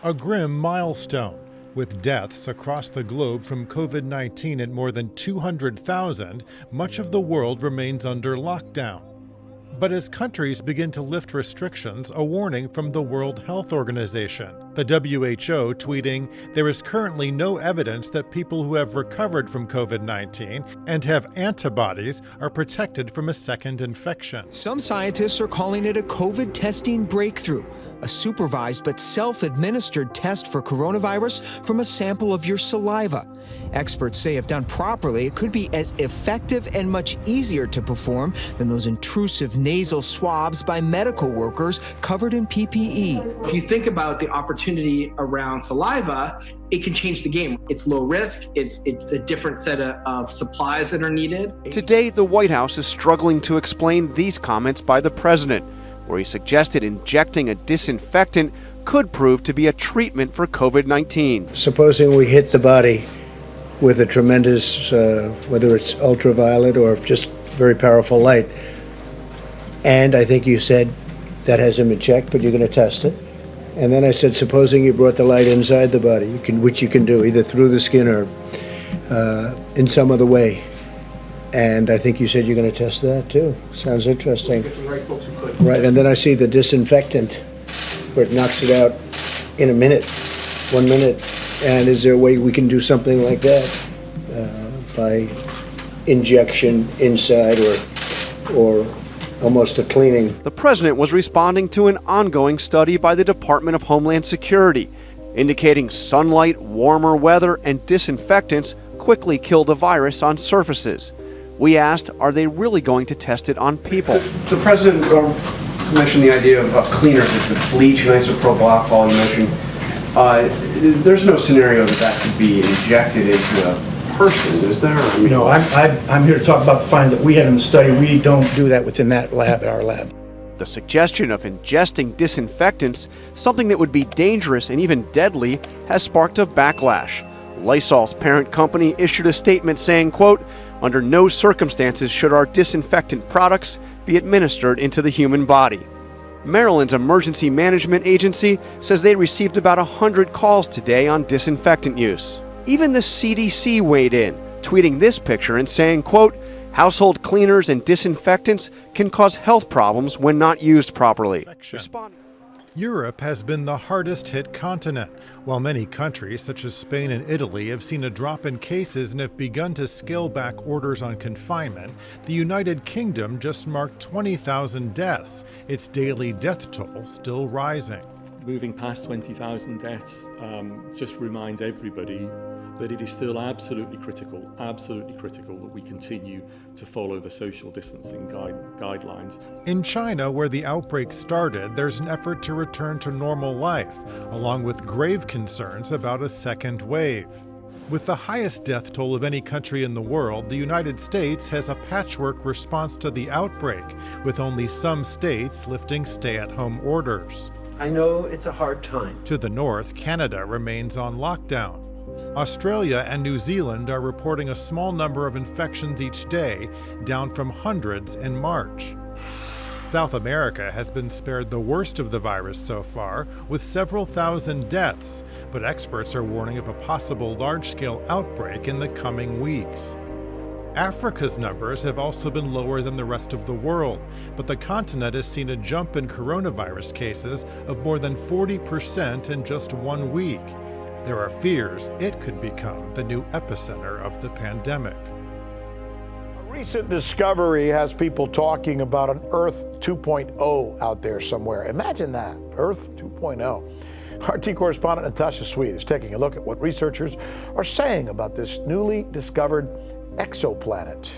A grim milestone, with deaths across the globe from COVID-19 at more than 200,000, much of the world remains under lockdown. But as countries begin to lift restrictions, a warning from the World Health Organization. The WHO tweeting, "There is currently no evidence that people who have recovered from COVID-19 and have antibodies are protected from a second infection." Some scientists are calling it a COVID testing breakthrough, a supervised but self-administered test for coronavirus from a sample of your saliva. Experts say if done properly, it could be as effective and much easier to perform than those intrusive nasal swabs by medical workers covered in PPE. If you think about the opportunity around saliva, it can change the game. It's low risk, it's a different set of supplies that are needed. Today, the White House is struggling to explain these comments by the president, where he suggested injecting a disinfectant could prove to be a treatment for COVID-19. Supposing we hit the body with a tremendous, whether it's ultraviolet or just very powerful light, and I think you said that hasn't been checked, but you're going to test it. And then I said, supposing you brought the light inside the body, which you can do either through the skin or in some other way. And I think you said you're going to test that too. Sounds interesting. Right, and then I see the disinfectant, where it knocks it out in a minute, 1 minute. And is there a way we can do something like that by injection inside or almost a cleaning? The president was responding to an ongoing study by the Department of Homeland Security, indicating sunlight, warmer weather, and disinfectants quickly kill the virus on surfaces. We asked, are they really going to test it on people? The president mentioned the idea of cleaners, like the bleach and isopropyl alcohol you mentioned. There's no scenario that could be injected into a person, is there? I mean, no, I'm here to talk about the findings that we had in the study. We don't do that within that lab, our lab. The suggestion of ingesting disinfectants, something that would be dangerous and even deadly, has sparked a backlash. Lysol's parent company issued a statement saying, quote, "Under no circumstances should our disinfectant products be administered into the human body." Maryland's Emergency Management Agency says they received about 100 calls today on disinfectant use. Even the CDC weighed in, tweeting this picture and saying, quote, "Household cleaners and disinfectants can cause health problems when not used properly." Europe has been the hardest hit continent. While many countries such as Spain and Italy have seen a drop in cases and have begun to scale back orders on confinement, the United Kingdom just marked 20,000 deaths, its daily death toll still rising. Moving past 20,000 deaths just reminds everybody that it is still absolutely critical that we continue to follow the social distancing guidelines. In China, where the outbreak started, there's an effort to return to normal life, along with grave concerns about a second wave. With the highest death toll of any country in the world, the United States has a patchwork response to the outbreak, with only some states lifting stay-at-home orders. I know it's a hard time. To the north, Canada remains on lockdown. Australia and New Zealand are reporting a small number of infections each day, down from hundreds in March. South America has been spared the worst of the virus so far, with several thousand deaths, but experts are warning of a possible large-scale outbreak in the coming weeks. Africa's numbers have also been lower than the rest of the world, but the continent has seen a jump in coronavirus cases of more than 40% in just 1 week. There are fears it could become the new epicenter of the pandemic. A recent discovery has people talking about an Earth 2.0 out there somewhere. Imagine that, Earth 2.0. RT correspondent Natasha Sweet is taking a look at what researchers are saying about this newly discovered exoplanet.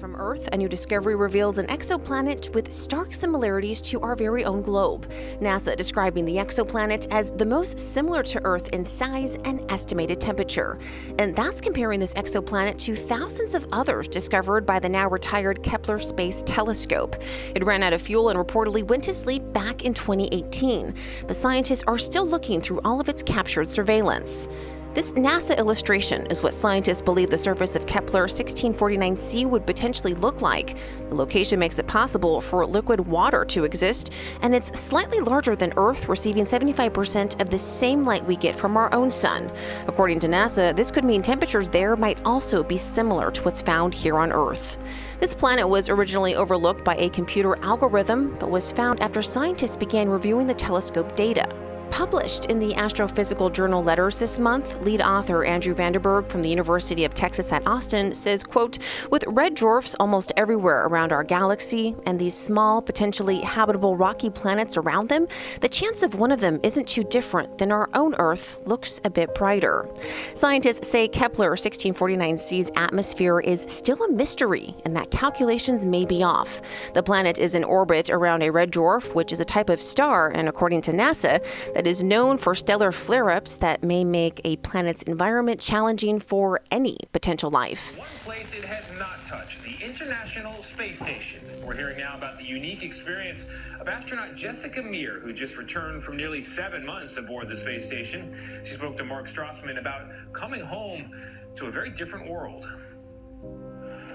From Earth, a new discovery reveals an exoplanet with stark similarities to our very own globe. NASA describing the exoplanet as the most similar to Earth in size and estimated temperature. And that's comparing this exoplanet to thousands of others discovered by the now retired Kepler Space Telescope. It ran out of fuel and reportedly went to sleep back in 2018. But scientists are still looking through all of its captured surveillance. This NASA illustration is what scientists believe the surface of Kepler 1649c would potentially look like. The location makes it possible for liquid water to exist, and it's slightly larger than Earth, receiving 75% of the same light we get from our own sun. According to NASA, this could mean temperatures there might also be similar to what's found here on Earth. This planet was originally overlooked by a computer algorithm, but was found after scientists began reviewing the telescope data. Published in the Astrophysical Journal Letters this month, lead author Andrew Vanderberg from the University of Texas at Austin says, quote, "With red dwarfs almost everywhere around our galaxy and these small, potentially habitable rocky planets around them, the chance of one of them isn't too different than our own Earth looks a bit brighter." Scientists say Kepler 1649c's atmosphere is still a mystery and that calculations may be off. The planet is in orbit around a red dwarf, which is a type of star, and according to NASA, that is known for stellar flare-ups that may make a planet's environment challenging for any potential life. One place it has not touched, the International Space Station. We're hearing now about the unique experience of astronaut Jessica Meir, who just returned from nearly 7 months aboard the space station. She spoke to Mark Strassman about coming home to a very different world.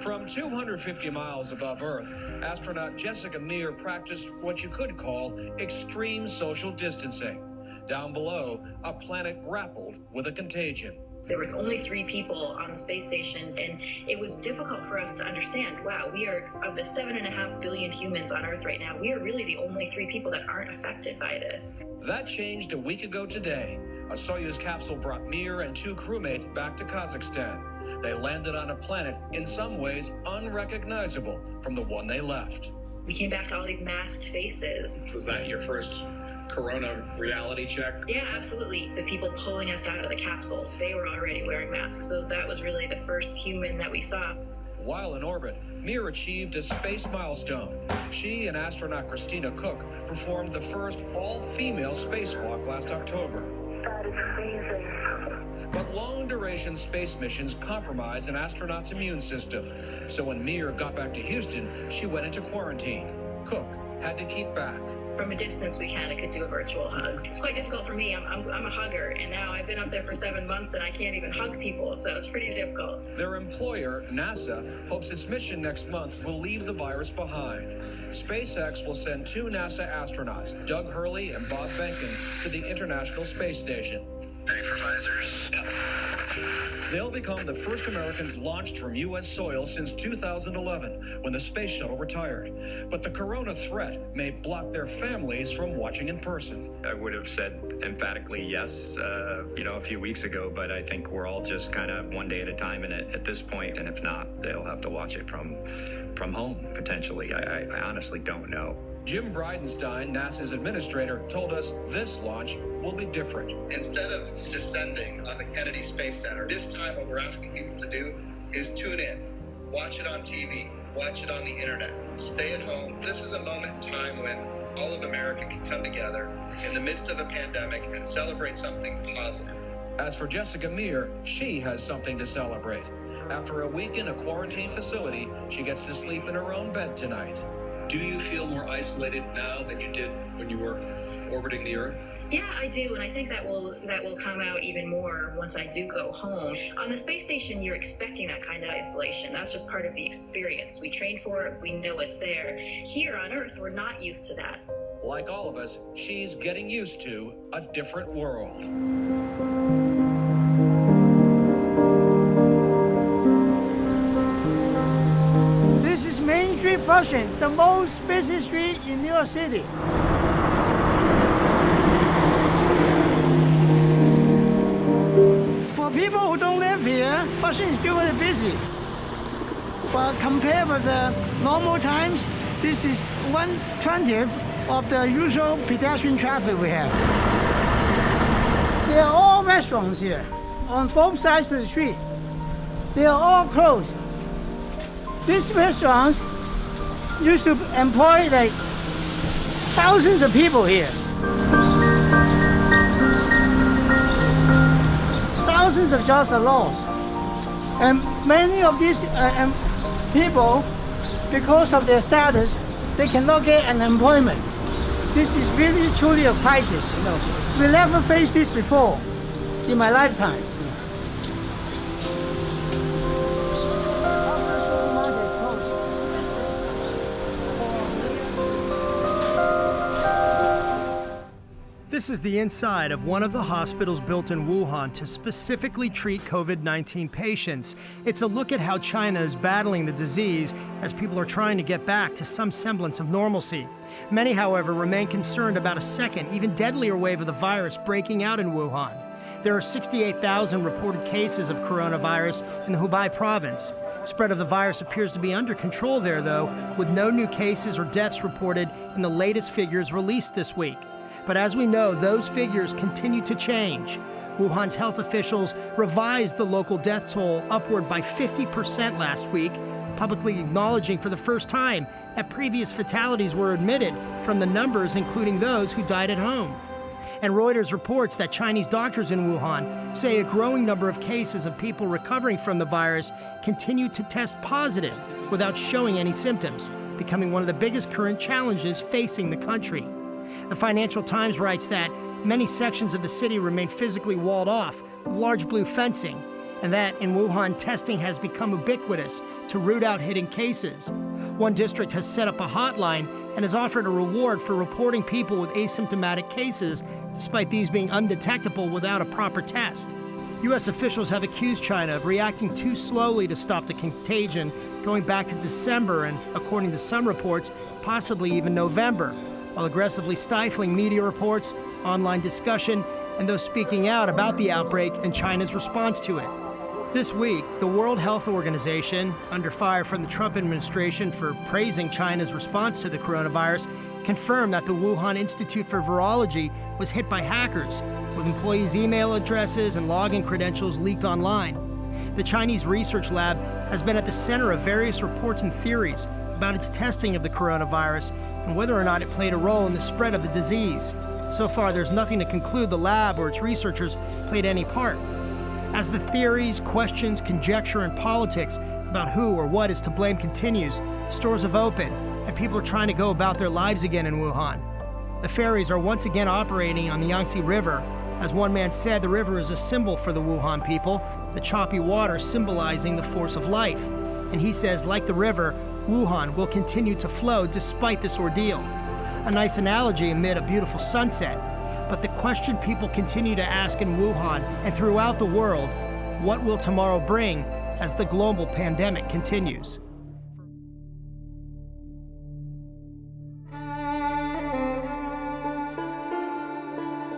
From 250 miles above Earth, astronaut Jessica Meir practiced what you could call extreme social distancing. Down below, a planet grappled with a contagion. There was only 3 people on the space station, and it was difficult for us to understand, wow, we are, of the 7.5 billion humans on Earth right now, we are really the only 3 people that aren't affected by this. That changed a week ago today. A Soyuz capsule brought Meir and 2 crewmates back to Kazakhstan. They landed on a planet in some ways unrecognizable from the one they left. We came back to all these masked faces. Was that your first corona reality check? Yeah, absolutely. The people pulling us out of the capsule, they were already wearing masks, so that was really the first human that we saw. While in orbit, Meir achieved a space milestone. She and astronaut Christina Koch performed the first all-female spacewalk last October. That is amazing. But long-duration space missions compromise an astronaut's immune system. So when Meir got back to Houston, she went into quarantine. Koch had to keep back. From a distance, we kind of could do a virtual hug. It's quite difficult for me. I'm a hugger, and now I've been up there for 7 months, and I can't even hug people, so it's pretty difficult. Their employer, NASA, hopes its mission next month will leave the virus behind. SpaceX will send 2 NASA astronauts, Doug Hurley and Bob Behnken, to the International Space Station. Ready for visors? They'll become the first Americans launched from U.S. soil since 2011, when the space shuttle retired. But the corona threat may block their families from watching in person. I would have said emphatically yes, a few weeks ago, but I think we're all just kind of one day at a time at this point, and if not, they'll have to watch it from home, potentially. I honestly don't know. Jim Bridenstine, NASA's administrator, told us this launch will be different. Instead of descending on the Kennedy Space Center, this time what we're asking people to do is tune in, watch it on TV, watch it on the internet, stay at home. This is a moment in time when all of America can come together in the midst of a pandemic and celebrate something positive. As for Jessica Meir, she has something to celebrate. After a week in a quarantine facility, she gets to sleep in her own bed tonight. Do you feel more isolated now than you did when you were orbiting the Earth? Yeah, I do, and I think that will come out even more once I do go home. On the space station, you're expecting that kind of isolation. That's just part of the experience. We train for it, we know it's there. Here on Earth, we're not used to that. Like all of us, she's getting used to a different world. This is Main Street, Flushing, the most busy street in New York City. For people who don't live here, Flushing is still very busy. But compared with the normal times, this is 1/20th of the usual pedestrian traffic we have. There are all restaurants here on both sides of the street. They are all closed. These restaurants used to employ like thousands of people here. Thousands of jobs are lost. And many of these people, because of their status, they cannot get an employment. This is really truly a crisis, We never faced this before in my lifetime. This is the inside of one of the hospitals built in Wuhan to specifically treat COVID-19 patients. It's a look at how China is battling the disease as people are trying to get back to some semblance of normalcy. Many, however, remain concerned about a second, even deadlier wave of the virus breaking out in Wuhan. There are 68,000 reported cases of coronavirus in the Hubei province. Spread of the virus appears to be under control there, though, with no new cases or deaths reported in the latest figures released this week. But as we know, those figures continue to change. Wuhan's health officials revised the local death toll upward by 50% last week, publicly acknowledging for the first time that previous fatalities were omitted from the numbers, including those who died at home. And Reuters reports that Chinese doctors in Wuhan say a growing number of cases of people recovering from the virus continue to test positive without showing any symptoms, becoming one of the biggest current challenges facing the country. The Financial Times writes that many sections of the city remain physically walled off with large blue fencing, and that in Wuhan, testing has become ubiquitous to root out hidden cases. One district has set up a hotline and has offered a reward for reporting people with asymptomatic cases, despite these being undetectable without a proper test. U.S. officials have accused China of reacting too slowly to stop the contagion, going back to December and, according to some reports, possibly even November, while aggressively stifling media reports, online discussion, and those speaking out about the outbreak and China's response to it. This week, the World Health Organization, under fire from the Trump administration for praising China's response to the coronavirus, confirmed that the Wuhan Institute for Virology was hit by hackers, with employees' email addresses and login credentials leaked online. The Chinese research lab has been at the center of various reports and theories about its testing of the coronavirus and whether or not it played a role in the spread of the disease. So far, there's nothing to conclude the lab or its researchers played any part. As the theories, questions, conjecture, and politics about who or what is to blame continues, stores have opened, and people are trying to go about their lives again in Wuhan. The ferries are once again operating on the Yangtze River. As one man said, the river is a symbol for the Wuhan people, the choppy water symbolizing the force of life. And he says, like the river, Wuhan will continue to flow despite this ordeal. A nice analogy amid a beautiful sunset. But the question people continue to ask in Wuhan and throughout the world, what will tomorrow bring as the global pandemic continues?